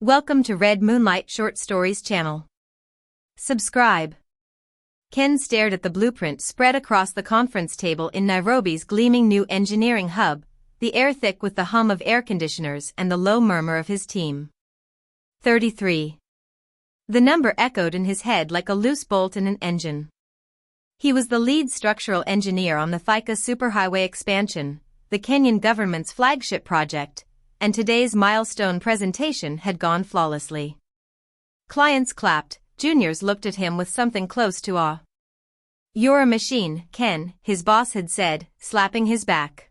Welcome to Red Moonlight Short Stories channel. Subscribe. Ken stared at the blueprint spread across the conference table in Nairobi's gleaming new engineering hub, the air thick with the hum of air conditioners and the low murmur of his team. 33. The number echoed in his head like a loose bolt in an engine. He was the lead structural engineer on the Thika Superhighway expansion, the Kenyan government's flagship project, and today's milestone presentation had gone flawlessly. Clients clapped, juniors looked at him with something close to awe. "You're a machine, Ken," his boss had said, slapping his back.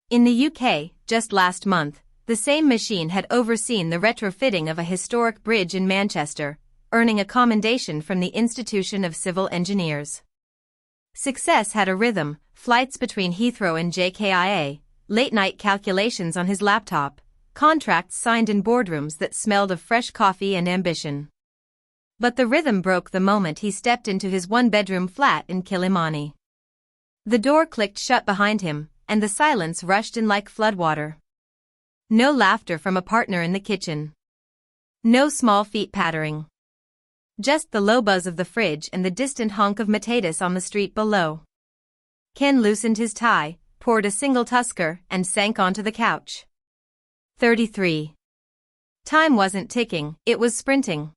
In the UK, just last month, the same machine had overseen the retrofitting of a historic bridge in Manchester, earning a commendation from the Institution of Civil Engineers. Success had a rhythm, flights between Heathrow and JKIA, late-night calculations on his laptop, contracts signed in boardrooms that smelled of fresh coffee and ambition. But the rhythm broke the moment he stepped into his one-bedroom flat in Kilimani. The door clicked shut behind him, and the silence rushed in like floodwater. No laughter from a partner in the kitchen. No small feet pattering. Just the low buzz of the fridge and the distant honk of Matatus on the street below. Ken loosened his tie, poured a single tusker, and sank onto the couch. 33. Time wasn't ticking, it was sprinting.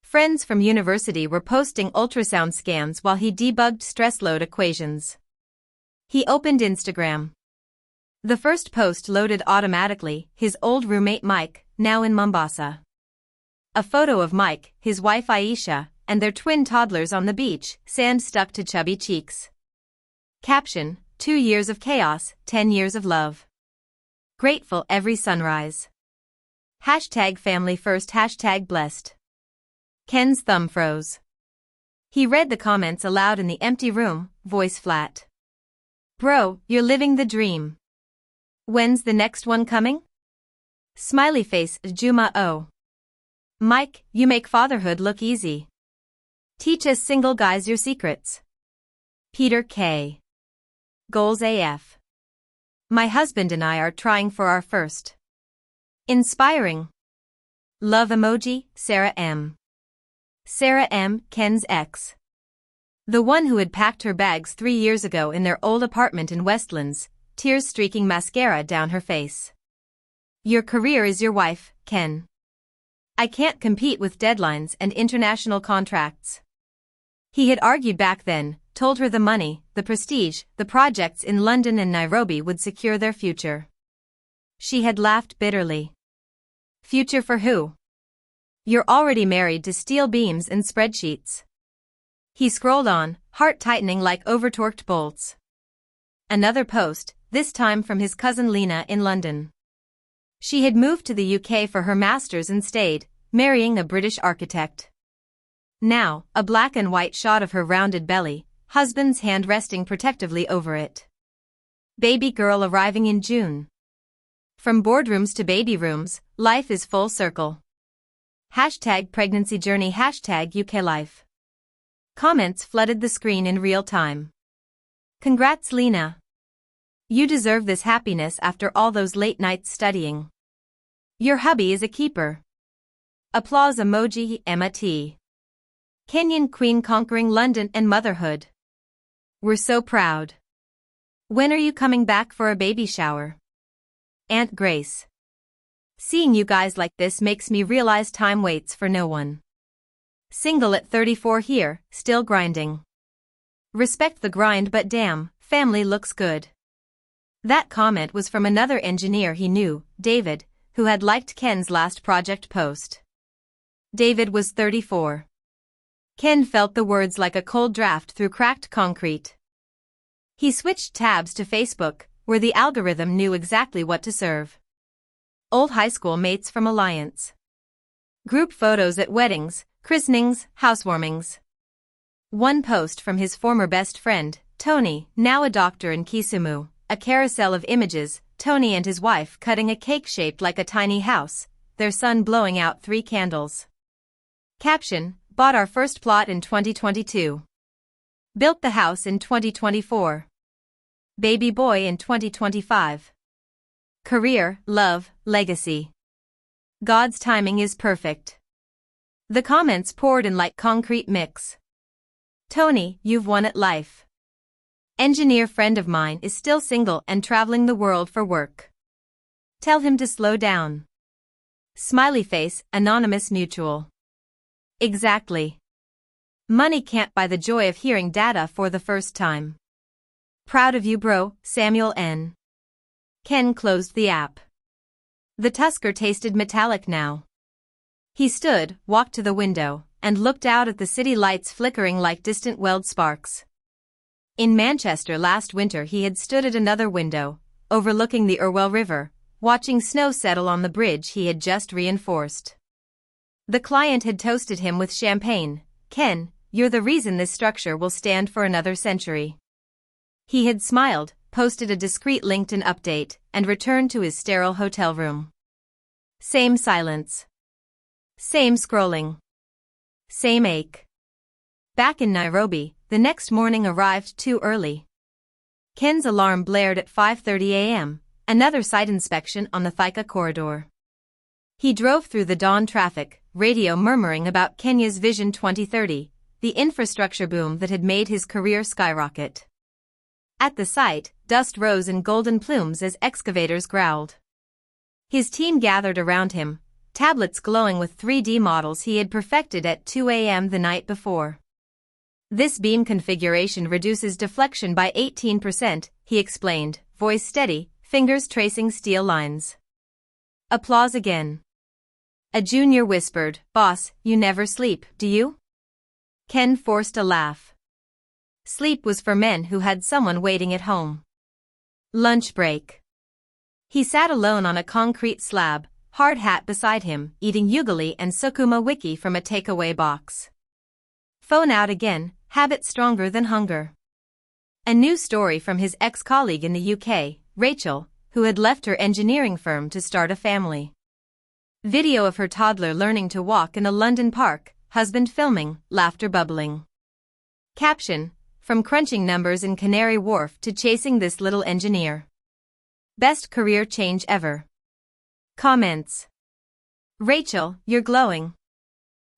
Friends from university were posting ultrasound scans while he debugged stress load equations. He opened Instagram. The first post loaded automatically, his old roommate Mike, now in Mombasa. A photo of Mike, his wife Aisha, and their twin toddlers on the beach, sand stuck to chubby cheeks. Caption: 2 years of chaos, 10 years of love. Grateful every sunrise. Hashtag family first, hashtag blessed. Ken's thumb froze. He read the comments aloud in the empty room, voice flat. "Bro, you're living the dream. When's the next one coming?" Smiley face, Juma O. "Mike, you make fatherhood look easy. Teach us single guys your secrets." Peter K. Goals AF. "My husband and I are trying for our first." Inspiring. Love emoji, Sarah M. Sarah M., Ken's ex. The one who had packed her bags 3 years ago in their old apartment in Westlands, tears streaking mascara down her face. "Your career is your wife, Ken. I can't compete with deadlines and international contracts." He had argued back then, told her the money, the prestige, the projects in London and Nairobi would secure their future. She had laughed bitterly. "Future for who? You're already married to steel beams and spreadsheets." He scrolled on, heart tightening like over-torqued bolts. Another post, this time from his cousin Lena in London. She had moved to the UK for her master's and stayed, marrying a British architect. Now, a black and white shot of her rounded belly, husband's hand resting protectively over it. Baby girl arriving in June. From boardrooms to baby rooms, life is full circle. Hashtag pregnancy journey, hashtag UK life. Comments flooded the screen in real time. "Congrats, Lena. You deserve this happiness after all those late nights studying. Your hubby is a keeper." Applause emoji, Emma T. Kenyan queen conquering London and motherhood. "We're so proud. When are you coming back for a baby shower?" Aunt Grace. "Seeing you guys like this makes me realize time waits for no one. Single at 34 here, still grinding. Respect the grind, but damn, family looks good." That comment was from another engineer he knew, David, who had liked Ken's last project post. David was 34. Ken felt the words like a cold draft through cracked concrete. He switched tabs to Facebook, where the algorithm knew exactly what to serve. Old high school mates from Alliance. Group photos at weddings, christenings, housewarmings. One post from his former best friend, Tony, now a doctor in Kisumu, a carousel of images, Tony and his wife cutting a cake shaped like a tiny house, their son blowing out 3 candles. Caption: bought our first plot in 2022. Built the house in 2024. Baby boy in 2025. Career, love, legacy. God's timing is perfect. The comments poured in like concrete mix. Tony, you've won at life. Engineer friend of mine is still single and traveling the world for work. Tell him to slow down. Smiley face, anonymous mutual. Exactly. Money can't buy the joy of hearing data for the first time. Proud of you bro, Samuel N. Ken closed the app. The Tusker tasted metallic now. He stood, walked to the window, and looked out at the city lights flickering like distant weld sparks. In Manchester last winter he had stood at another window, overlooking the Irwell River, watching snow settle on the bridge he had just reinforced. The client had toasted him with champagne. Ken, you're the reason this structure will stand for another century. He had smiled, posted a discreet LinkedIn update, and returned to his sterile hotel room. Same silence. Same scrolling. Same ache. Back in Nairobi, the next morning arrived too early. Ken's alarm blared at 5:30 a.m., another site inspection on the Thika corridor. He drove through the dawn traffic, radio murmuring about Kenya's Vision 2030, the infrastructure boom that had made his career skyrocket. At the site, dust rose in golden plumes as excavators growled. His team gathered around him, tablets glowing with 3D models he had perfected at 2 a.m. the night before. This beam configuration reduces deflection by 18%, he explained, voice steady, fingers tracing steel lines. Applause again. A junior whispered, "Boss, you never sleep, do you?" Ken forced a laugh. Sleep was for men who had someone waiting at home. Lunch break. He sat alone on a concrete slab, hard hat beside him, eating ugali and sukuma wiki from a takeaway box. Phone out again, habit stronger than hunger. A new story from his ex-colleague in the UK, Rachel, who had left her engineering firm to start a family. Video of her toddler learning to walk in a London park, husband filming, laughter bubbling. Caption, from crunching numbers in Canary Wharf to chasing this little engineer. Best career change ever. Comments. Rachel, you're glowing.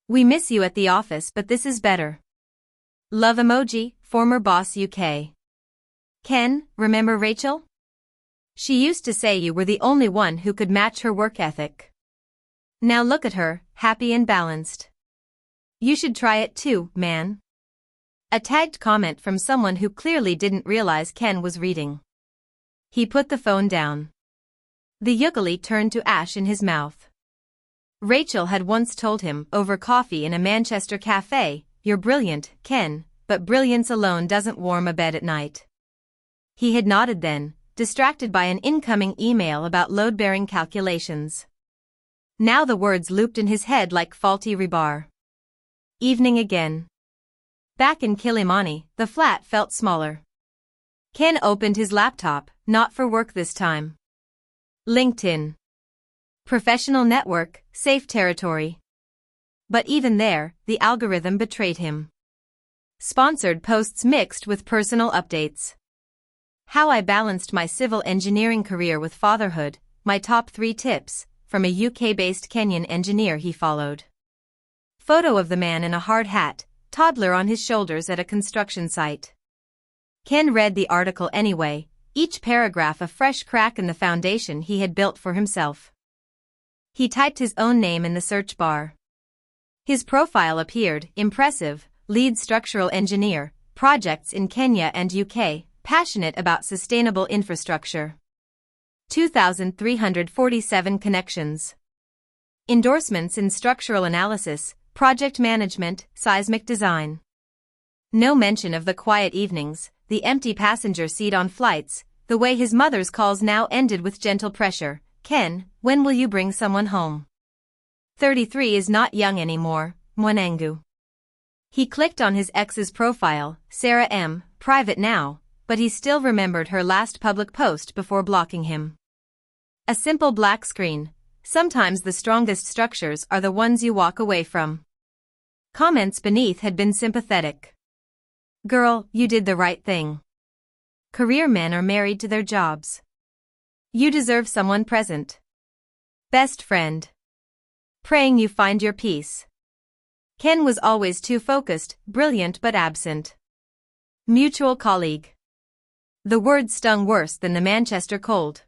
We miss you at the office but this is better. Love emoji, former boss UK. Ken, remember Rachel? She used to say you were the only one who could match her work ethic. Now look at her, happy and balanced. You should try it too, man. A tagged comment from someone who clearly didn't realize Ken was reading. He put the phone down. The ugali turned to ash in his mouth. Rachel had once told him over coffee in a Manchester cafe, "You're brilliant, Ken, but brilliance alone doesn't warm a bed at night." He had nodded then, distracted by an incoming email about load-bearing calculations. Now the words looped in his head like faulty rebar. Evening again. Back in Kilimani, the flat felt smaller. Ken opened his laptop, not for work this time. LinkedIn. Professional network, safe territory. But even there, the algorithm betrayed him. Sponsored posts mixed with personal updates. How I balanced my civil engineering career with fatherhood, my top 3 tips, from a UK-based Kenyan engineer he followed. Photo of the man in a hard hat, toddler on his shoulders at a construction site. Ken read the article anyway, each paragraph a fresh crack in the foundation he had built for himself. He typed his own name in the search bar. His profile appeared, impressive, lead structural engineer, projects in Kenya and UK, passionate about sustainable infrastructure. 2,347 connections. Endorsements in structural analysis, project management, seismic design. No mention of the quiet evenings, the empty passenger seat on flights, the way his mother's calls now ended with gentle pressure. Ken, when will you bring someone home? 33 is not young anymore, Mwanangu. He clicked on his ex's profile, Sarah M., private now, but he still remembered her last public post before blocking him. A simple black screen. Sometimes the strongest structures are the ones you walk away from. Comments beneath had been sympathetic. Girl, you did the right thing. Career men are married to their jobs. You deserve someone present. Best friend. praying you find your peace. Ken was always too focused, brilliant but absent. Mutual colleague. The word stung worse than the Manchester cold.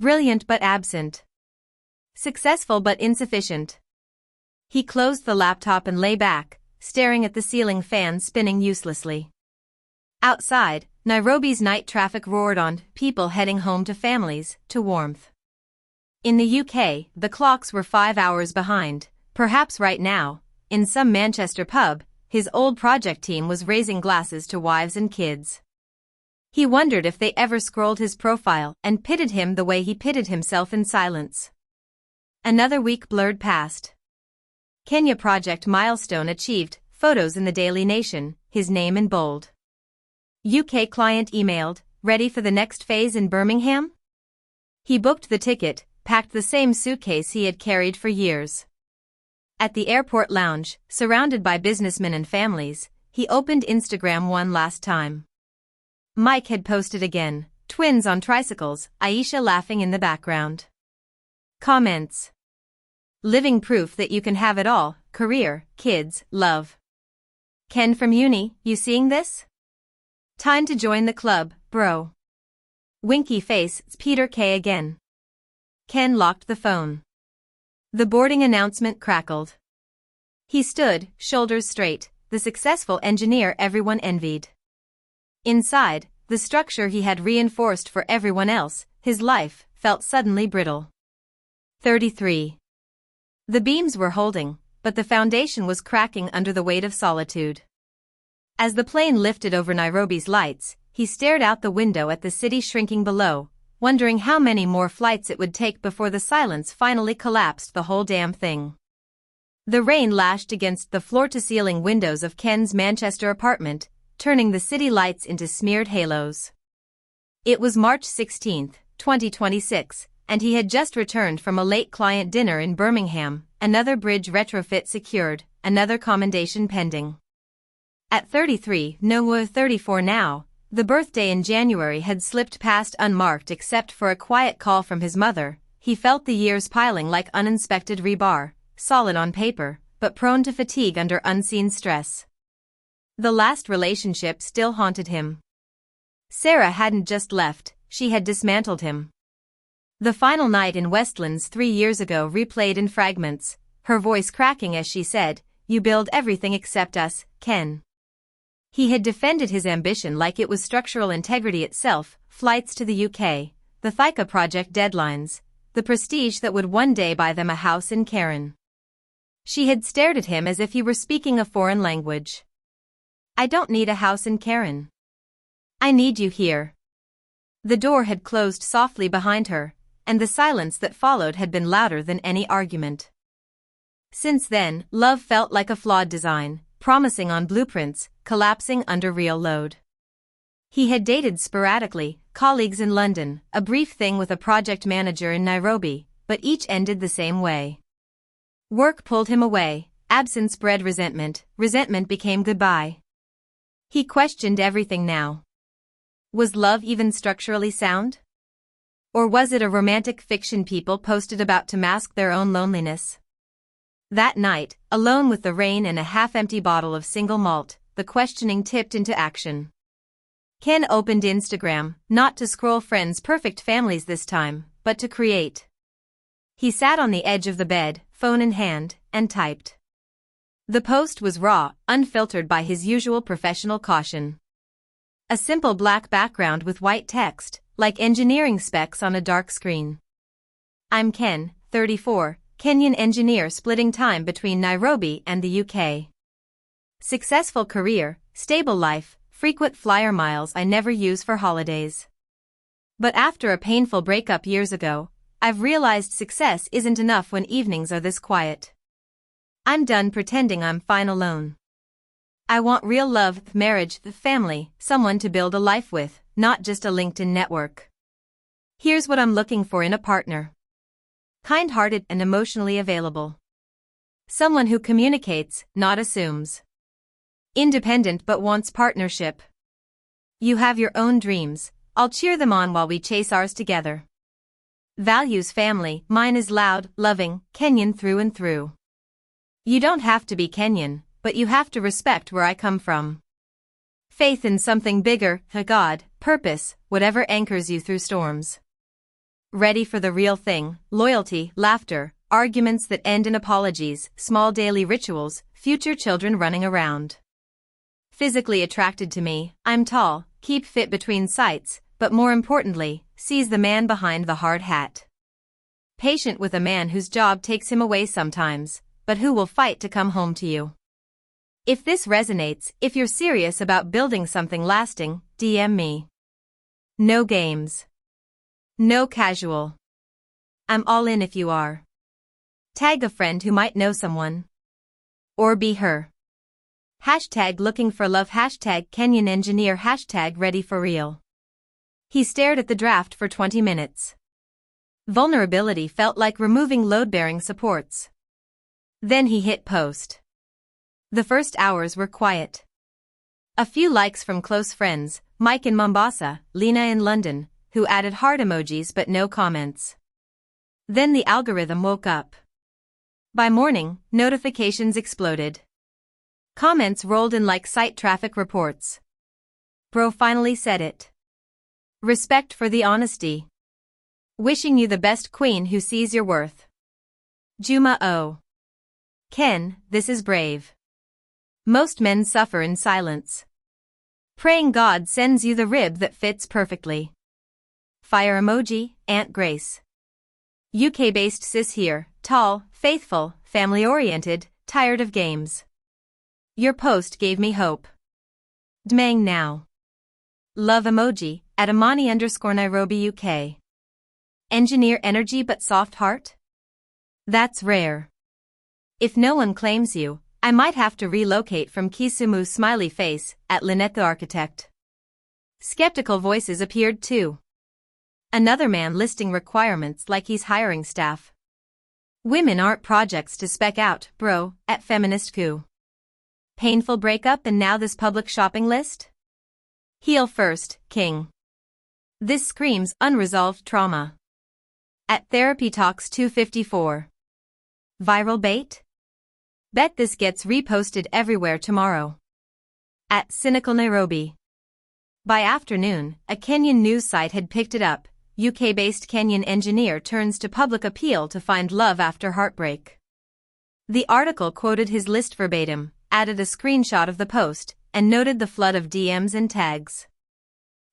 Brilliant but absent. Successful but insufficient. He closed the laptop and lay back, staring at the ceiling fan spinning uselessly. Outside, Nairobi's night traffic roared on, people heading home to families, to warmth. In the UK, the clocks were 5 hours behind. Perhaps right now, in some Manchester pub, his old project team was raising glasses to wives and kids. He wondered if they ever scrolled his profile and pitted him the way he pitted himself in silence. Another week blurred past. Kenya project milestone achieved, photos in the Daily Nation, his name in bold. UK client emailed, ready for the next phase in Birmingham? He booked the ticket, packed the same suitcase he had carried for years. At the airport lounge, surrounded by businessmen and families, he opened Instagram one last time. Mike had posted again, twins on tricycles, Aisha laughing in the background. Comments. Living proof that you can have it all, career, kids, love. Ken from uni, you seeing this? Time to join the club, bro. Winky face, it's Peter K again. Ken locked the phone. The boarding announcement crackled. He stood, shoulders straight, the successful engineer everyone envied. Inside, the structure he had reinforced for everyone else, his life, felt suddenly brittle. 33. The beams were holding, but the foundation was cracking under the weight of solitude. As the plane lifted over Nairobi's lights, he stared out the window at the city shrinking below, wondering how many more flights it would take before the silence finally collapsed the whole damn thing. The rain lashed against the floor-to-ceiling windows of Ken's Manchester apartment, turning the city lights into smeared halos. It was March 16, 2026, and he had just returned from a late client dinner in Birmingham, another bridge retrofit secured, another commendation pending. At 33, no 34 now, the birthday in January had slipped past unmarked except for a quiet call from his mother. He felt the years piling like uninspected rebar, solid on paper, but prone to fatigue under unseen stress. The last relationship still haunted him. Sarah hadn't just left, she had dismantled him. The final night in Westlands 3 years ago replayed in fragments, her voice cracking as she said, "You build everything except us, Ken." He had defended his ambition like it was structural integrity itself, flights to the UK, the Thika project deadlines, the prestige that would one day buy them a house in Karen. She had stared at him as if he were speaking a foreign language. "I don't need a house in Karen. I need you here." The door had closed softly behind her, and the silence that followed had been louder than any argument. Since then, love felt like a flawed design, promising on blueprints, collapsing under real load. He had dated sporadically, colleagues in London, a brief thing with a project manager in Nairobi, but each ended the same way. Work pulled him away, absence bred resentment, resentment became goodbye. He questioned everything now. Was love even structurally sound? Or was it a romantic fiction people posted about to mask their own loneliness? That night, alone with the rain and a half-empty bottle of single malt, the questioning tipped into action. Ken opened Instagram, not to scroll friends' perfect families this time, but to create. He sat on the edge of the bed, phone in hand, and typed. The post was raw, unfiltered by his usual professional caution. A simple black background with white text, like engineering specs on a dark screen. I'm Ken, 34, Kenyan engineer splitting time between Nairobi and the UK. Successful career, stable life, frequent flyer miles I never use for holidays. But after a painful breakup years ago, I've realized success isn't enough when evenings are this quiet. I'm done pretending I'm fine alone. I want real love, marriage, family, someone to build a life with, not just a LinkedIn network. Here's what I'm looking for in a partner. Kind-hearted and emotionally available. Someone who communicates, not assumes. Independent but wants partnership. You have your own dreams, I'll cheer them on while we chase ours together. Values family, mine is loud, loving, Kenyan through and through. You don't have to be Kenyan, but you have to respect where I come from. Faith in something bigger, a God, purpose, whatever anchors you through storms. Ready for the real thing, loyalty, laughter, arguments that end in apologies, small daily rituals, future children running around. Physically attracted to me, I'm tall, keep fit between sights, but more importantly, sees the man behind the hard hat. Patient with a man whose job takes him away sometimes, but who will fight to come home to you. If this resonates, if you're serious about building something lasting, DM me. No games. No casual. I'm all in if you are. Tag a friend who might know someone. Or be her. Hashtag looking for love, hashtag Kenyan engineer, hashtag ready for real. He stared at the draft for 20 minutes. Vulnerability felt like removing load-bearing supports. Then he hit post. The first hours were quiet. A few likes from close friends, Mike in Mombasa, Lena in London, who added heart emojis but no comments. Then the algorithm woke up. By morning, notifications exploded. Comments rolled in like site traffic reports. Bro finally said it. Respect for the honesty. Wishing you the best, queen who sees your worth. Juma O. Ken, this is brave. Most men suffer in silence. Praying God sends you the rib that fits perfectly. Fire emoji, Aunt Grace. UK-based sis here, tall, faithful, family-oriented, tired of games. Your post gave me hope. Dmang now. Love emoji, at Amani_Nairobi UK. Engineer energy but soft heart? That's rare. If no one claims you, I might have to relocate from Kisumu, smiley face, at Lynette the architect. Skeptical voices appeared too. Another man listing requirements like he's hiring staff. Women aren't projects to spec out, bro, at feminist coup. Painful breakup and now this public shopping list? Heal first, king. This screams unresolved trauma. At Therapy Talks 254. Viral bait? Bet this gets reposted everywhere tomorrow. At Cynical Nairobi. By afternoon, a Kenyan news site had picked it up. UK-based Kenyan engineer turns to public appeal to find love after heartbreak. The article quoted his list verbatim, added a screenshot of the post, and noted the flood of DMs and tags.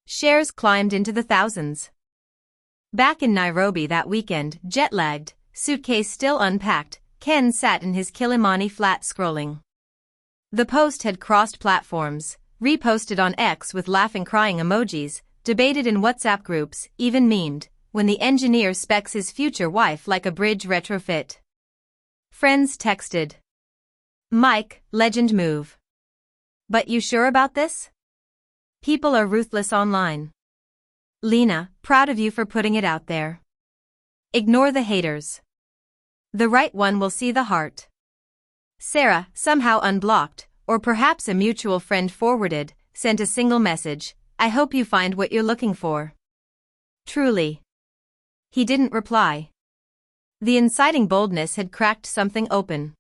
Shares climbed into the thousands. Back in Nairobi that weekend, jet-lagged, suitcase still unpacked, Ken sat in his Kilimani flat scrolling. The post had crossed platforms, reposted on X with laughing crying emojis, debated in WhatsApp groups, even memed, when the engineer specs his future wife like a bridge retrofit. Friends texted. Mike, legend move. But you sure about this? People are ruthless online. Lena, proud of you for putting it out there. Ignore the haters. The right one will see the heart. Sarah, somehow unblocked, or perhaps a mutual friend forwarded, sent a single message, I hope you find what you're looking for. Truly. He didn't reply. The inciting boldness had cracked something open.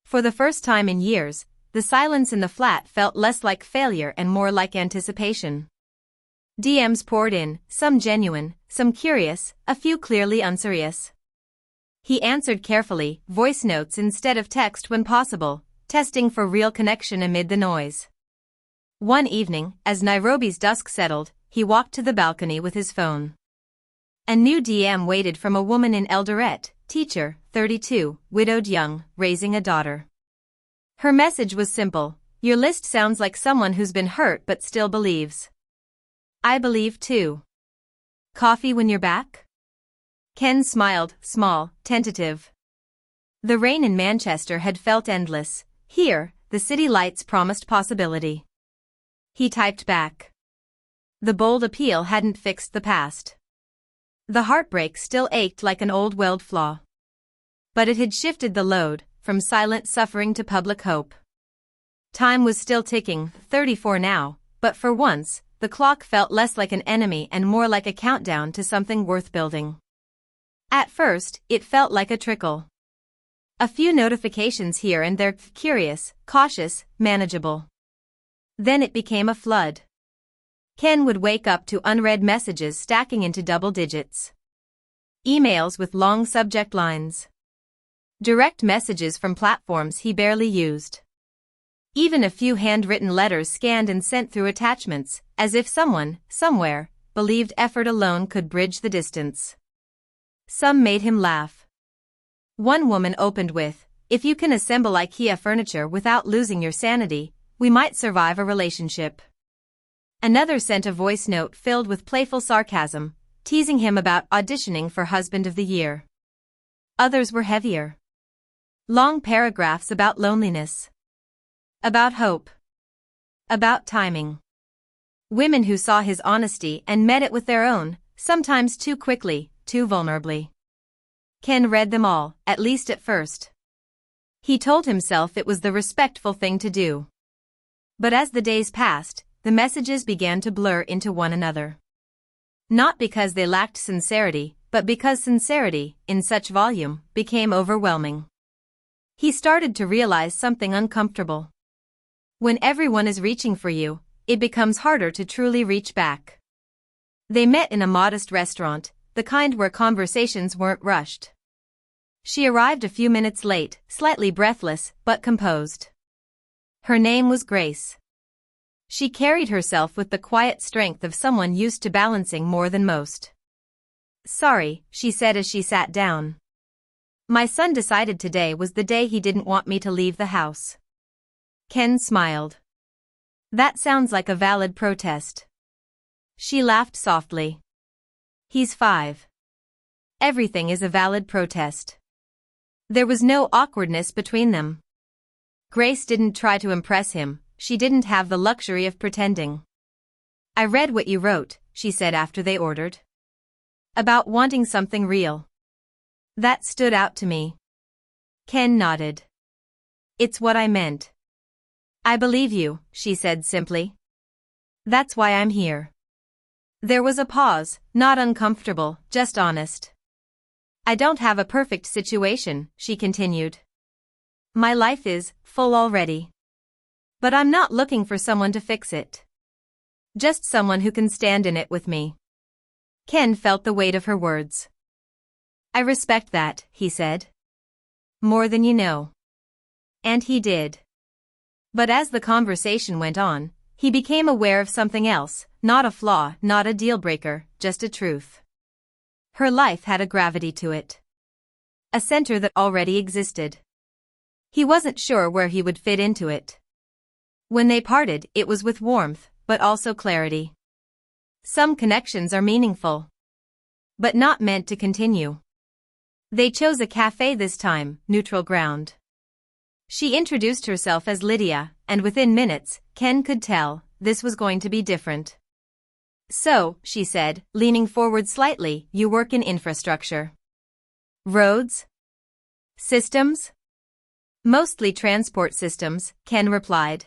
For the first time in years, the silence in the flat felt less like failure and more like anticipation. DMs poured in, some genuine, some curious, a few clearly unserious. He answered carefully, voice notes instead of text when possible, testing for real connection amid the noise. One evening, as Nairobi's dusk settled, he walked to the balcony with his phone. A new DM waited from a woman in Eldoret, teacher, 32, widowed young, raising a daughter. Her message was simple, your list sounds like someone who's been hurt but still believes. I believe too. Coffee when you're back? Ken smiled, small, tentative. The rain in Manchester had felt endless. Here, the city lights promised possibility. He typed back. The bold appeal hadn't fixed the past. The heartbreak still ached like an old weld flaw. But it had shifted the load, from silent suffering to public hope. Time was still ticking, 34 now, but for once, the clock felt less like an enemy and more like a countdown to something worth building. At first, it felt like a trickle. A few notifications here and there, curious, cautious, manageable. Then it became a flood. Ken would wake up to unread messages stacking into double digits. Emails with long subject lines. Direct messages from platforms he barely used. Even a few handwritten letters scanned and sent through attachments, as if someone, somewhere, believed effort alone could bridge the distance. Some made him laugh. One woman opened with, "If you can assemble IKEA furniture without losing your sanity, we might survive a relationship." Another sent a voice note filled with playful sarcasm, teasing him about auditioning for Husband of the Year. Others were heavier. Long paragraphs about loneliness. About hope. About timing. Women who saw his honesty and met it with their own, sometimes too quickly, too vulnerably. Ken read them all, at least at first. He told himself it was the respectful thing to do. But as the days passed, the messages began to blur into one another. Not because they lacked sincerity, but because sincerity, in such volume, became overwhelming. He started to realize something uncomfortable. When everyone is reaching for you, it becomes harder to truly reach back. They met in a modest restaurant, the kind where conversations weren't rushed. She arrived a few minutes late, slightly breathless, but composed. Her name was Grace. She carried herself with the quiet strength of someone used to balancing more than most. "Sorry," she said as she sat down. "My son decided today was the day he didn't want me to leave the house." Ken smiled. "That sounds like a valid protest." She laughed softly. "He's 5. Everything is a valid protest." There was no awkwardness between them. Grace didn't try to impress him, she didn't have the luxury of pretending. "I read what you wrote," she said after they ordered. "About wanting something real. That stood out to me." Ken nodded. "It's what I meant." "I believe you," she said simply. "That's why I'm here." There was a pause, not uncomfortable, just honest. "I don't have a perfect situation," she continued. "My life is full already. But I'm not looking for someone to fix it. Just someone who can stand in it with me." Ken felt the weight of her words. "I respect that," he said. "More than you know." And he did. But as the conversation went on, he became aware of something else, not a flaw, not a deal-breaker, just a truth. Her life had a gravity to it. A center that already existed. He wasn't sure where he would fit into it. When they parted, it was with warmth, but also clarity. Some connections are meaningful, but not meant to continue. They chose a cafe this time, neutral ground. She introduced herself as Lydia, and within minutes, Ken could tell, this was going to be different. "So," she said, leaning forward slightly, "you work in infrastructure. Roads? Systems?" "Mostly transport systems," Ken replied.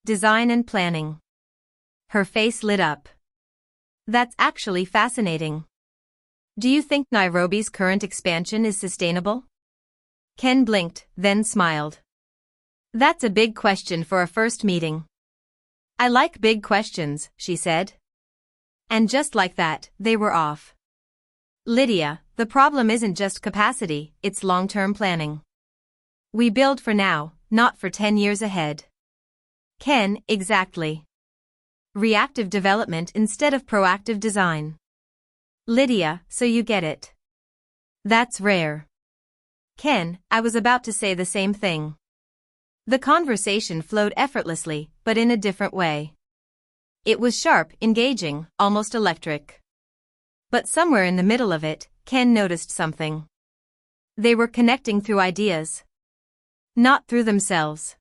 "Design and planning." Her face lit up. "That's actually fascinating. Do you think Nairobi's current expansion is sustainable?" Ken blinked, then smiled. "That's a big question for a first meeting." "I like big questions," she said. And just like that, they were off. "Lydia, the problem isn't just capacity, it's long-term planning. We build for now, not for 10 years ahead." Ken, exactly. Reactive development instead of proactive design. "Lydia, so you get it." "That's rare." "Ken, I was about to say the same thing." The conversation flowed effortlessly, but in a different way. It was sharp, engaging, almost electric. But somewhere in the middle of it, Ken noticed something. They were connecting through ideas. Not through themselves.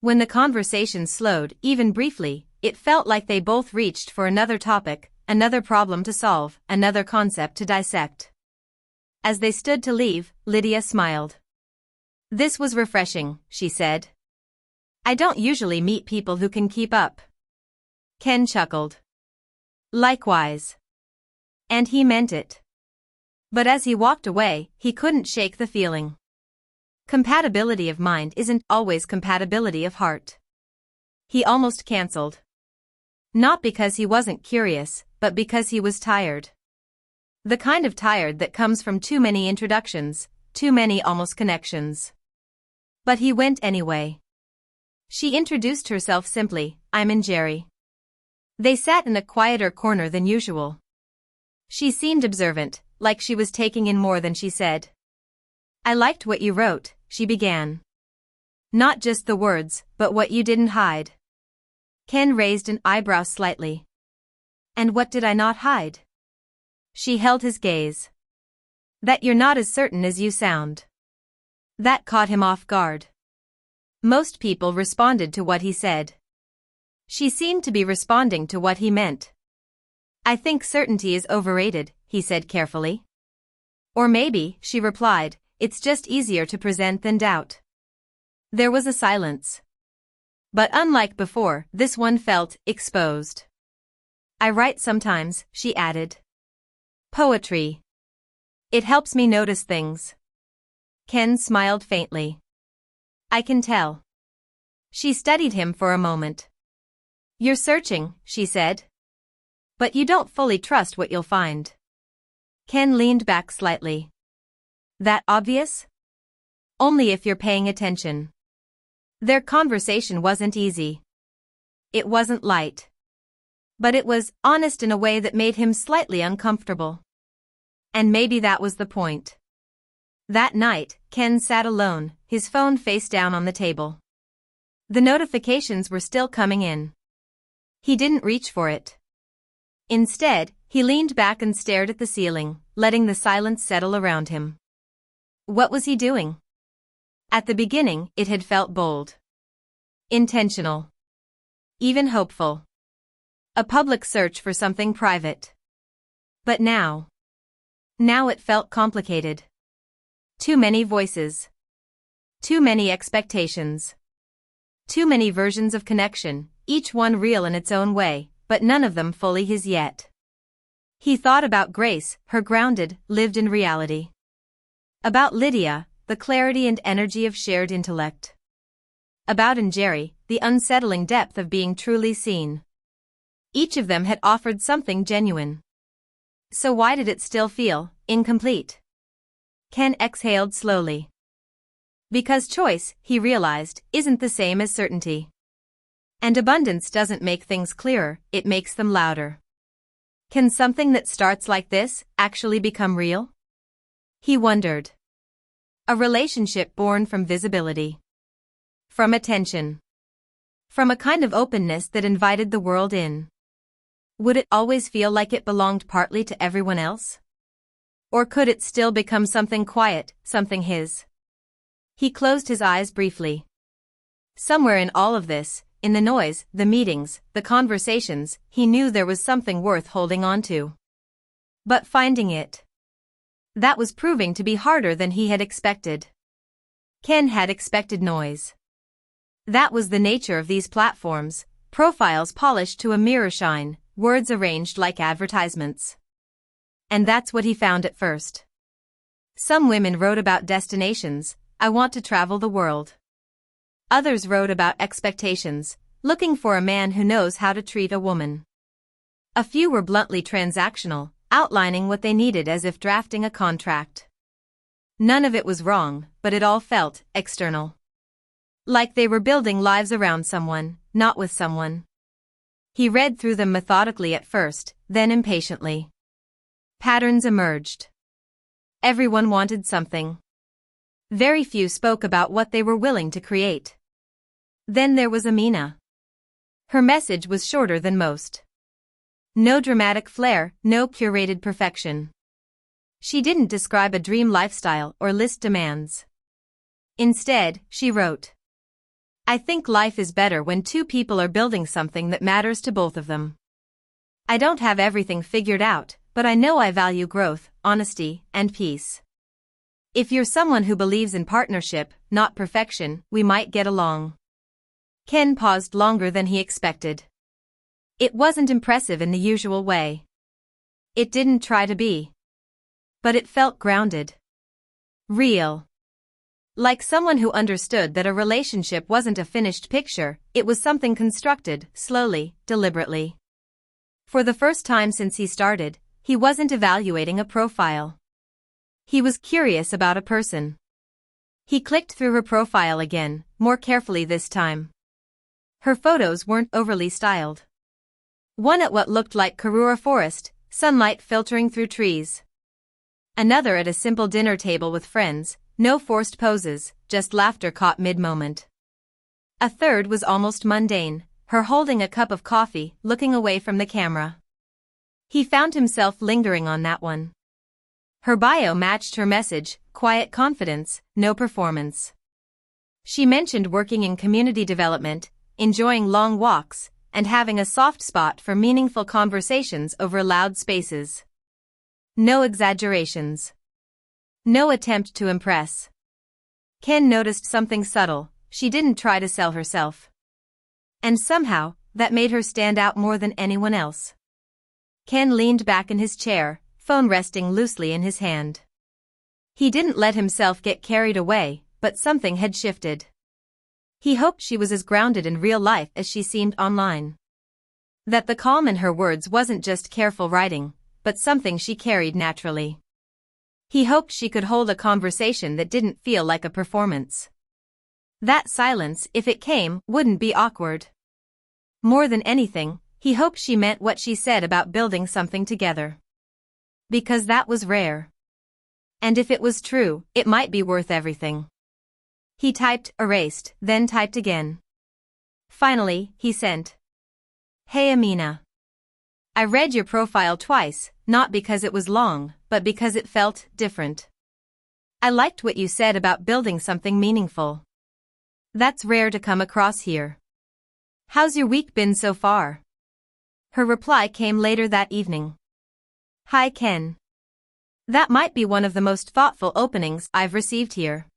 When the conversation slowed, even briefly, it felt like they both reached for another topic, another problem to solve, another concept to dissect. As they stood to leave, Lydia smiled. "This was refreshing," she said. "I don't usually meet people who can keep up." Ken chuckled. "Likewise." And he meant it. But as he walked away, he couldn't shake the feeling. Compatibility of mind isn't always compatibility of heart. He almost cancelled. Not because he wasn't curious, but because he was tired. The kind of tired that comes from too many introductions, too many almost connections. But he went anyway. She introduced herself simply, "I'm Jerry." They sat in a quieter corner than usual. She seemed observant, like she was taking in more than she said. "I liked what you wrote," she began. "Not just the words, but what you didn't hide." Ken raised an eyebrow slightly. "And what did I not hide?" She held his gaze. "That you're not as certain as you sound." That caught him off guard. Most people responded to what he said. She seemed to be responding to what he meant. "I think certainty is overrated," he said carefully. "Or maybe," she replied, "it's just easier to present than doubt." There was a silence. But unlike before, this one felt exposed. "I write sometimes," she added. "Poetry. It helps me notice things." Ken smiled faintly. "I can tell." She studied him for a moment. "You're searching," she said. "But you don't fully trust what you'll find." Ken leaned back slightly. "That obvious?" "Only if you're paying attention." Their conversation wasn't easy. It wasn't light. But it was honest in a way that made him slightly uncomfortable. And maybe that was the point. That night, Ken sat alone, his phone face down on the table. The notifications were still coming in. He didn't reach for it. Instead, he leaned back and stared at the ceiling, letting the silence settle around him. What was he doing? At the beginning, it had felt bold. Intentional. Even hopeful. A public search for something private. But now it felt complicated. Too many voices. Too many expectations. Too many versions of connection, each one real in its own way, but none of them fully his yet. He thought about Grace, her grounded, lived-in reality. About Lydia, the clarity and energy of shared intellect. About Jerry, the unsettling depth of being truly seen. Each of them had offered something genuine. So why did it still feel incomplete? Ken exhaled slowly. Because choice, he realized, isn't the same as certainty. And abundance doesn't make things clearer, it makes them louder. Can something that starts like this actually become real? He wondered. A relationship born from visibility. From attention. From a kind of openness that invited the world in. Would it always feel like it belonged partly to everyone else? Or could it still become something quiet, something his? He closed his eyes briefly. Somewhere in all of this, in the noise, the meetings, the conversations, he knew there was something worth holding on to. But finding it. That was proving to be harder than he had expected. Ken had expected noise. That was the nature of these platforms, profiles polished to a mirror shine, words arranged like advertisements. And that's what he found at first. Some women wrote about destinations, "I want to travel the world." Others wrote about expectations, looking for a man who knows how to treat a woman. A few were bluntly transactional, outlining what they needed as if drafting a contract. None of it was wrong, but it all felt external. Like they were building lives around someone, not with someone. He read through them methodically at first, then impatiently. Patterns emerged. Everyone wanted something. Very few spoke about what they were willing to create. Then there was Amina. Her message was shorter than most. No dramatic flair, no curated perfection. She didn't describe a dream lifestyle or list demands. Instead, she wrote, "I think life is better when two people are building something that matters to both of them. I don't have everything figured out, but I know I value growth, honesty, and peace. If you're someone who believes in partnership, not perfection, we might get along." Ken paused longer than he expected. It wasn't impressive in the usual way. It didn't try to be. But it felt grounded. Real. Like someone who understood that a relationship wasn't a finished picture, it was something constructed, slowly, deliberately. For the first time since he started, he wasn't evaluating a profile. He was curious about a person. He clicked through her profile again, more carefully this time. Her photos weren't overly styled. One at what looked like Karura forest, sunlight filtering through trees. Another at a simple dinner table with friends, no forced poses, just laughter caught mid-moment. A third was almost mundane, her holding a cup of coffee, looking away from the camera. He found himself lingering on that one. Her bio matched her message, quiet confidence, no performance. She mentioned working in community development, enjoying long walks, and having a soft spot for meaningful conversations over loud spaces. No exaggerations. No attempt to impress. Ken noticed something subtle. She didn't try to sell herself. And somehow, that made her stand out more than anyone else. Ken leaned back in his chair, phone resting loosely in his hand. He didn't let himself get carried away, but something had shifted. He hoped she was as grounded in real life as she seemed online. That the calm in her words wasn't just careful writing, but something she carried naturally. He hoped she could hold a conversation that didn't feel like a performance. That silence, if it came, wouldn't be awkward. More than anything, he hoped she meant what she said about building something together. Because that was rare. And if it was true, it might be worth everything. He typed, erased, then typed again. Finally, he sent. Hey Amina. I read your profile twice, not because it was long, but because it felt different. I liked what you said about building something meaningful. That's rare to come across here. How's your week been so far? Her reply came later that evening. Hi Ken. That might be one of the most thoughtful openings I've received here.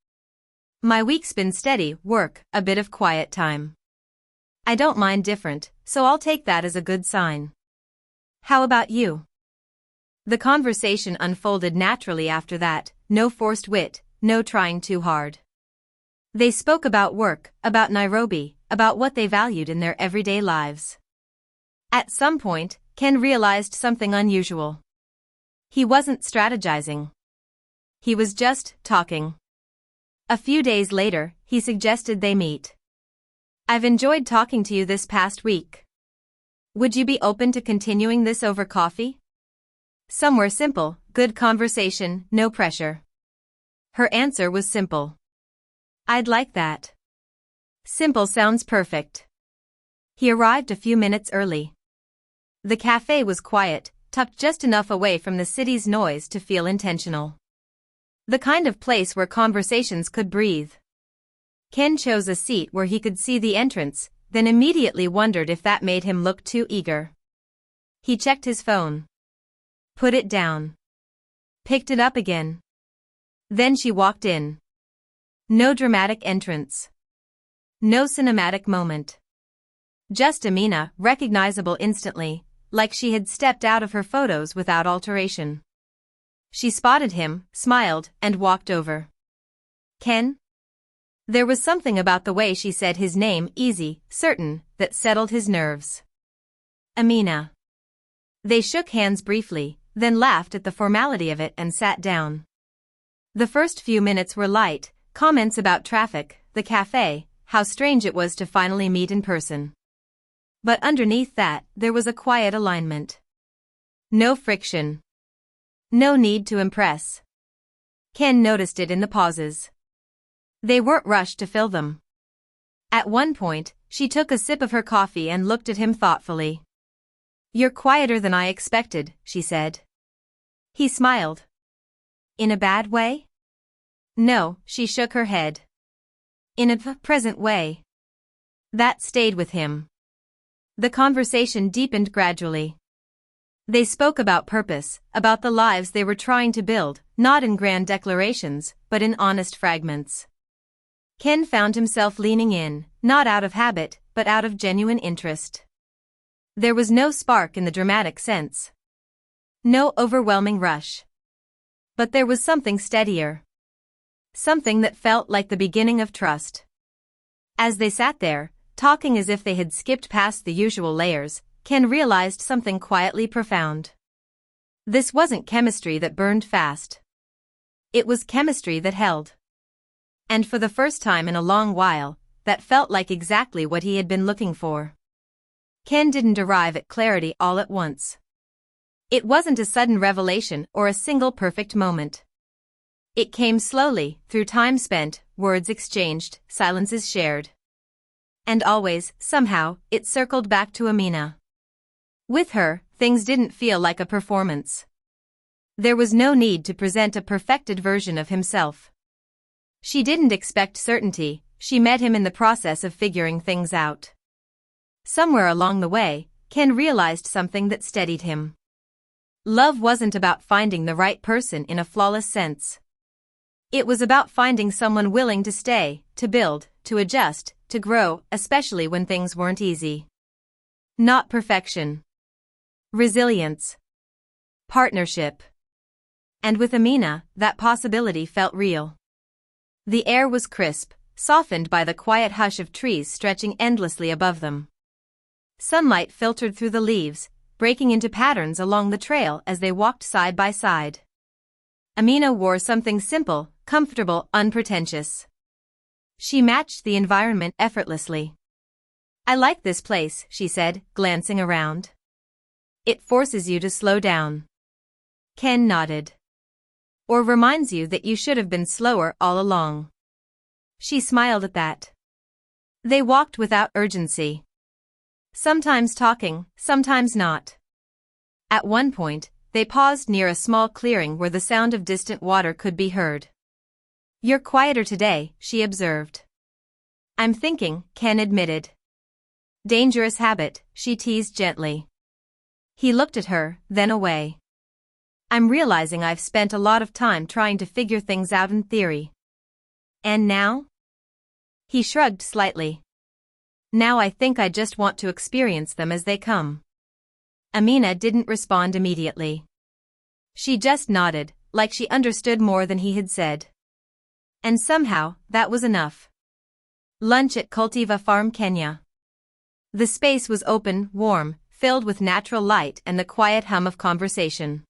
My week's been steady, work, a bit of quiet time. I don't mind different, so I'll take that as a good sign. How about you? The conversation unfolded naturally after that, no forced wit, no trying too hard. They spoke about work, about Nairobi, about what they valued in their everyday lives. At some point, Ken realized something unusual. He wasn't strategizing. He was just talking. A few days later, he suggested they meet. I've enjoyed talking to you this past week. Would you be open to continuing this over coffee? Somewhere simple, good conversation, no pressure. Her answer was simple. I'd like that. Simple sounds perfect. He arrived a few minutes early. The cafe was quiet, tucked just enough away from the city's noise to feel intentional. The kind of place where conversations could breathe. Ken chose a seat where he could see the entrance, then immediately wondered if that made him look too eager. He checked his phone. Put it down. Picked it up again. Then she walked in. No dramatic entrance. No cinematic moment. Just Amina, recognizable instantly, like she had stepped out of her photos without alteration. She spotted him, smiled, and walked over. Ken? There was something about the way she said his name, easy, certain, that settled his nerves. Amina. They shook hands briefly, then laughed at the formality of it and sat down. The first few minutes were light, comments about traffic, the cafe, how strange it was to finally meet in person. But underneath that, there was a quiet alignment. No friction. No need to impress. Ken noticed it in the pauses. They weren't rushed to fill them. At one point, she took a sip of her coffee and looked at him thoughtfully. You're quieter than I expected, she said. He smiled. In a bad way? No, she shook her head. In a present way. That stayed with him. The conversation deepened gradually. They spoke about purpose, about the lives they were trying to build, not in grand declarations, but in honest fragments. Ken found himself leaning in, not out of habit, but out of genuine interest. There was no spark in the dramatic sense. No overwhelming rush. But there was something steadier. Something that felt like the beginning of trust. As they sat there, talking as if they had skipped past the usual layers, Ken realized something quietly profound. This wasn't chemistry that burned fast. It was chemistry that held. And for the first time in a long while, that felt like exactly what he had been looking for. Ken didn't arrive at clarity all at once. It wasn't a sudden revelation or a single perfect moment. It came slowly, through time spent, words exchanged, silences shared. And always, somehow, it circled back to Amina. With her, things didn't feel like a performance. There was no need to present a perfected version of himself. She didn't expect certainty, she met him in the process of figuring things out. Somewhere along the way, Ken realized something that steadied him. Love wasn't about finding the right person in a flawless sense. It was about finding someone willing to stay, to build, to adjust, to grow, especially when things weren't easy. Not perfection. Resilience. Partnership. And with Amina, that possibility felt real. The air was crisp, softened by the quiet hush of trees stretching endlessly above them. Sunlight filtered through the leaves, breaking into patterns along the trail as they walked side by side. Amina wore something simple, comfortable, unpretentious. She matched the environment effortlessly. "I like this place," she said, glancing around. "It forces you to slow down." Ken nodded. "Or reminds you that you should have been slower all along." She smiled at that. They walked without urgency. Sometimes talking, sometimes not. At one point, they paused near a small clearing where the sound of distant water could be heard. "You're quieter today," she observed. "I'm thinking," Ken admitted. "Dangerous habit," she teased gently. He looked at her, then away. "I'm realizing I've spent a lot of time trying to figure things out in theory." "And now?" He shrugged slightly. "Now I think I just want to experience them as they come." Amina didn't respond immediately. She just nodded, like she understood more than he had said. And somehow, that was enough. Lunch at Cultiva Farm, Kenya. The space was open, warm, filled with natural light and the quiet hum of conversation.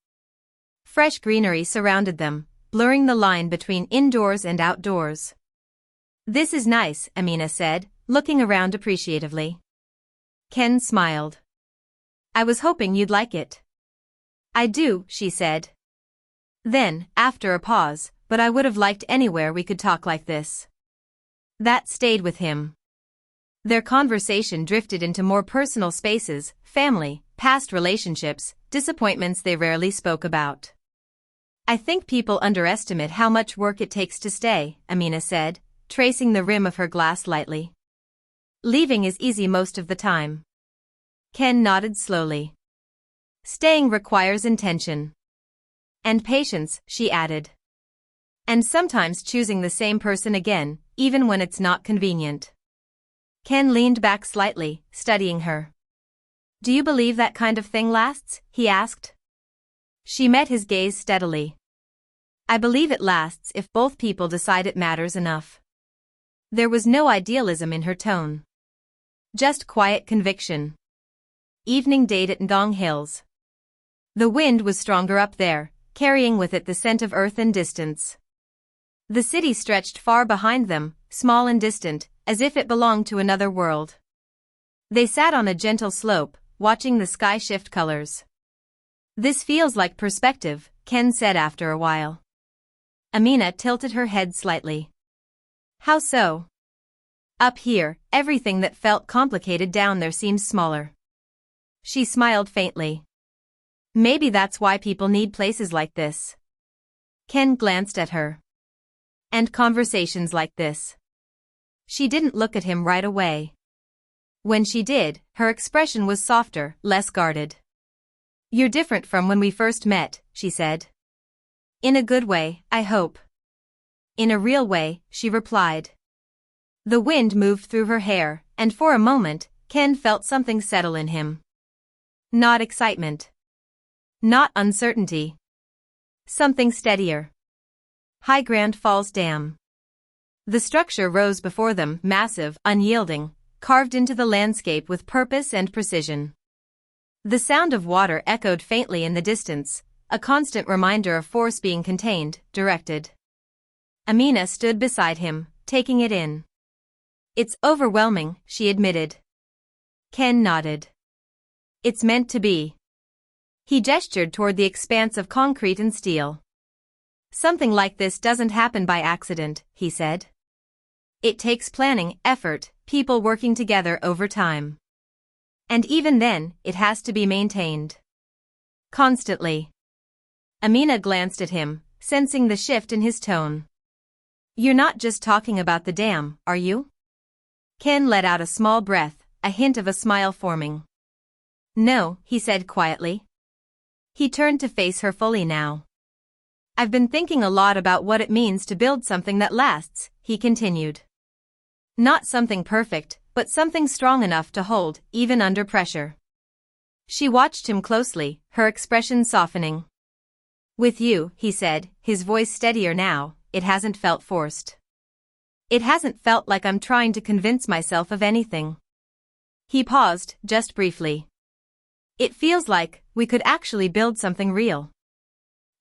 Fresh greenery surrounded them, blurring the line between indoors and outdoors. "This is nice," Amina said, looking around appreciatively. Ken smiled. "I was hoping you'd like it." "I do," she said. Then, after a pause, "But I would have liked anywhere we could talk like this." That stayed with him. Their conversation drifted into more personal spaces, family, past relationships, disappointments they rarely spoke about. "I think people underestimate how much work it takes to stay," Amina said, tracing the rim of her glass lightly. "Leaving is easy most of the time." Ken nodded slowly. "Staying requires intention. And patience," she added. "And sometimes choosing the same person again, even when it's not convenient." Ken leaned back slightly, studying her. "Do you believe that kind of thing lasts?" he asked. She met his gaze steadily. "I believe it lasts if both people decide it matters enough." There was no idealism in her tone. Just quiet conviction. Evening date at Ngong Hills. The wind was stronger up there, carrying with it the scent of earth and distance. The city stretched far behind them, small and distant, as if it belonged to another world. They sat on a gentle slope, watching the sky shift colors. "This feels like perspective," Ken said after a while. Amina tilted her head slightly. "How so?" "Up here, everything that felt complicated down there seems smaller." She smiled faintly. "Maybe that's why people need places like this." Ken glanced at her. "And conversations like this." She didn't look at him right away. When she did, her expression was softer, less guarded. "You're different from when we first met," she said. "In a good way, I hope." "In a real way," she replied. The wind moved through her hair, and for a moment, Ken felt something settle in him. Not excitement. Not uncertainty. Something steadier. High Grand Falls Dam. The structure rose before them, massive, unyielding, carved into the landscape with purpose and precision. The sound of water echoed faintly in the distance, a constant reminder of force being contained, directed. Amina stood beside him, taking it in. It's overwhelming, she admitted. Ken nodded. It's meant to be. He gestured toward the expanse of concrete and steel. Something like this doesn't happen by accident, he said. It takes planning, effort, people working together over time. And even then, it has to be maintained. Constantly. Amina glanced at him, sensing the shift in his tone. You're not just talking about the dam, are you? Ken let out a small breath, a hint of a smile forming. No, he said quietly. He turned to face her fully now. I've been thinking a lot about what it means to build something that lasts, he continued. Not something perfect, but something strong enough to hold, even under pressure. She watched him closely, her expression softening. With you, he said, his voice steadier now, it hasn't felt forced. It hasn't felt like I'm trying to convince myself of anything. He paused, just briefly. It feels like we could actually build something real.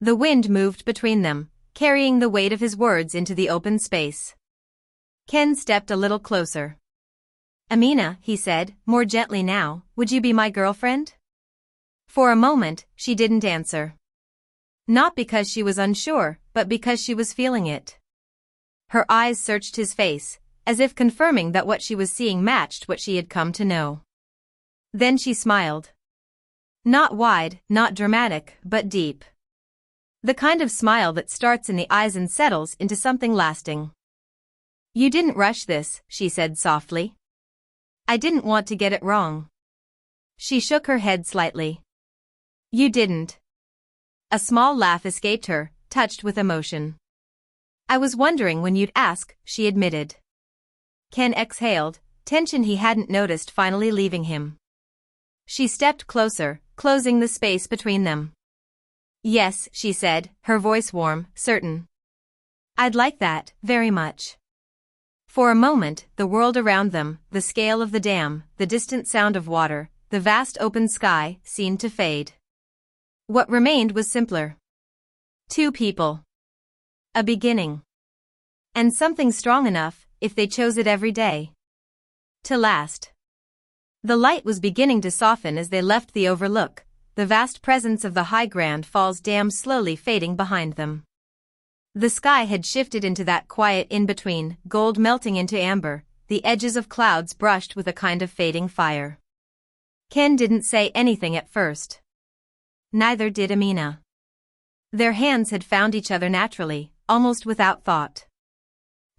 The wind moved between them, carrying the weight of his words into the open space. Ken stepped a little closer. Amina, he said, more gently now, would you be my girlfriend? For a moment, she didn't answer. Not because she was unsure, but because she was feeling it. Her eyes searched his face, as if confirming that what she was seeing matched what she had come to know. Then she smiled. Not wide, not dramatic, but deep. The kind of smile that starts in the eyes and settles into something lasting. You didn't rush this, she said softly. I didn't want to get it wrong. She shook her head slightly. You didn't. A small laugh escaped her, touched with emotion. I was wondering when you'd ask, she admitted. Ken exhaled, tension he hadn't noticed finally leaving him. She stepped closer, closing the space between them. Yes, she said, her voice warm, certain. I'd like that, very much. For a moment, the world around them, the scale of the dam, the distant sound of water, the vast open sky, seemed to fade. What remained was simpler. Two people. A beginning. And something strong enough, if they chose it every day, to last. The light was beginning to soften as they left the overlook, the vast presence of the High Grand Falls Dam slowly fading behind them. The sky had shifted into that quiet in-between, gold melting into amber, the edges of clouds brushed with a kind of fading fire. Ken didn't say anything at first. Neither did Amina. Their hands had found each other naturally, almost without thought.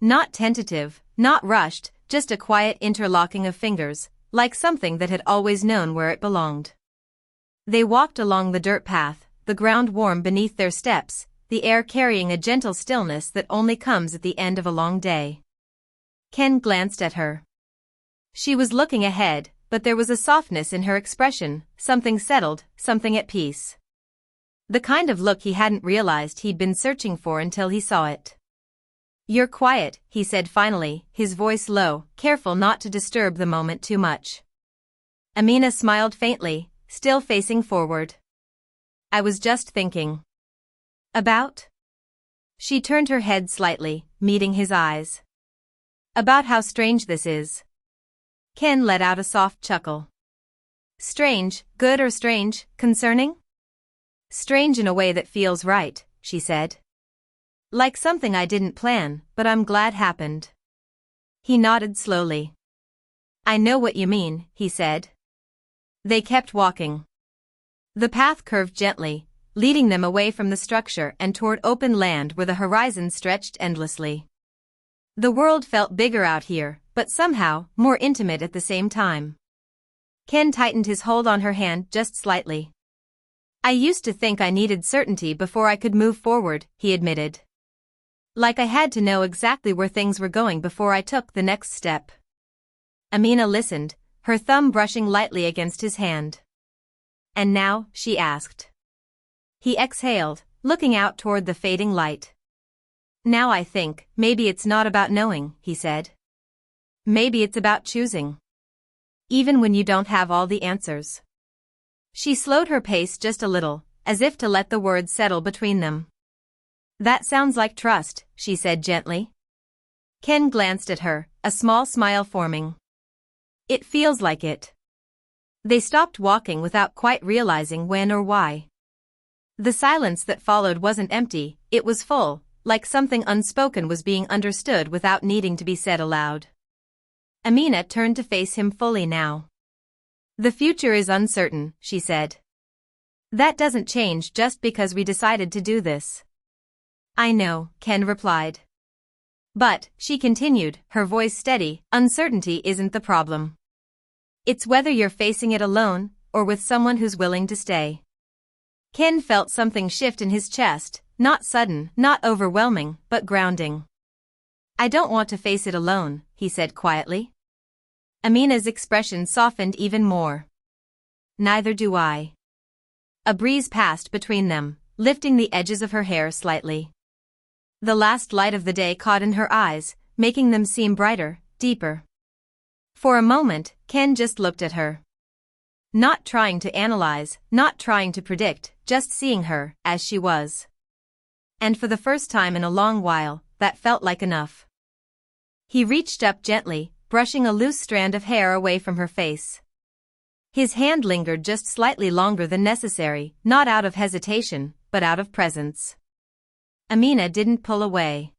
Not tentative, not rushed, just a quiet interlocking of fingers, like something that had always known where it belonged. They walked along the dirt path, the ground warm beneath their steps, the air carrying a gentle stillness that only comes at the end of a long day. Ken glanced at her. She was looking ahead, but there was a softness in her expression, something settled, something at peace. The kind of look he hadn't realized he'd been searching for until he saw it. You're quiet, he said finally, his voice low, careful not to disturb the moment too much. Amina smiled faintly, still facing forward. I was just thinking. About? She turned her head slightly, meeting his eyes. About how strange this is. Ken let out a soft chuckle. Strange, good or strange, concerning? Strange in a way that feels right, she said. Like something I didn't plan, but I'm glad happened. He nodded slowly. I know what you mean, he said. They kept walking. The path curved gently, leading them away from the structure and toward open land where the horizon stretched endlessly. The world felt bigger out here, but somehow more intimate at the same time. Ken tightened his hold on her hand just slightly. I used to think I needed certainty before I could move forward, he admitted. Like I had to know exactly where things were going before I took the next step. Amina listened, her thumb brushing lightly against his hand. And now, she asked. He exhaled, looking out toward the fading light. Now I think, maybe it's not about knowing, he said. Maybe it's about choosing. Even when you don't have all the answers. She slowed her pace just a little, as if to let the words settle between them. That sounds like trust, she said gently. Ken glanced at her, a small smile forming. It feels like it. They stopped walking without quite realizing when or why. The silence that followed wasn't empty, it was full, like something unspoken was being understood without needing to be said aloud. Amina turned to face him fully now. The future is uncertain, she said. That doesn't change just because we decided to do this. I know, Ken replied. But, she continued, her voice steady, uncertainty isn't the problem. It's whether you're facing it alone, or with someone who's willing to stay. Ken felt something shift in his chest, not sudden, not overwhelming, but grounding. I don't want to face it alone, he said quietly. Amina's expression softened even more. Neither do I. A breeze passed between them, lifting the edges of her hair slightly. The last light of the day caught in her eyes, making them seem brighter, deeper. For a moment, Ken just looked at her. Not trying to analyze, not trying to predict, just seeing her, as she was. And for the first time in a long while, that felt like enough. He reached up gently, brushing a loose strand of hair away from her face. His hand lingered just slightly longer than necessary, not out of hesitation, but out of presence. Amina didn't pull away.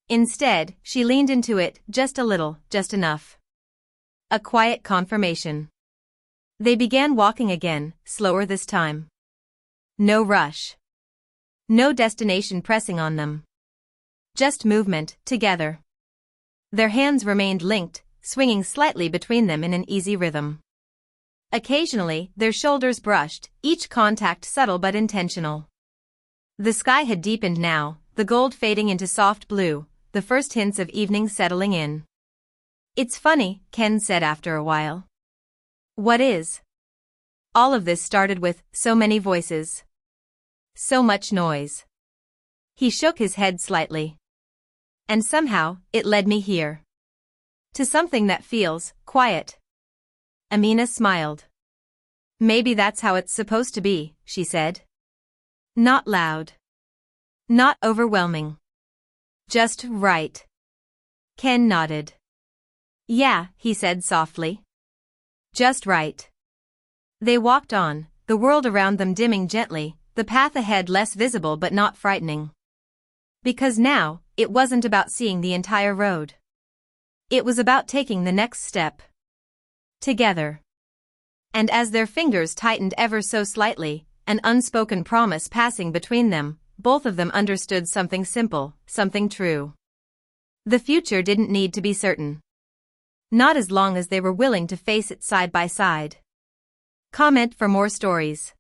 Instead, she leaned into it, just a little, just enough. A quiet confirmation. They began walking again, slower this time. No rush. No destination pressing on them. Just movement, together. Their hands remained linked, swinging slightly between them in an easy rhythm. Occasionally, their shoulders brushed, each contact subtle but intentional. The sky had deepened now, the gold fading into soft blue, the first hints of evening settling in. It's funny, Ken said after a while. What is? All of this started with so many voices. So much noise. He shook his head slightly. And somehow, it led me here. To something that feels quiet. Amina smiled. Maybe that's how it's supposed to be, she said. Not loud. Not overwhelming. Just right. Ken nodded. Yeah, he said softly. Just right. They walked on, the world around them dimming gently, the path ahead less visible but not frightening. Because now, it wasn't about seeing the entire road. It was about taking the next step. Together. And as their fingers tightened ever so slightly, an unspoken promise passing between them, both of them understood something simple, something true. The future didn't need to be certain. Not as long as they were willing to face it side by side. Comment for more stories.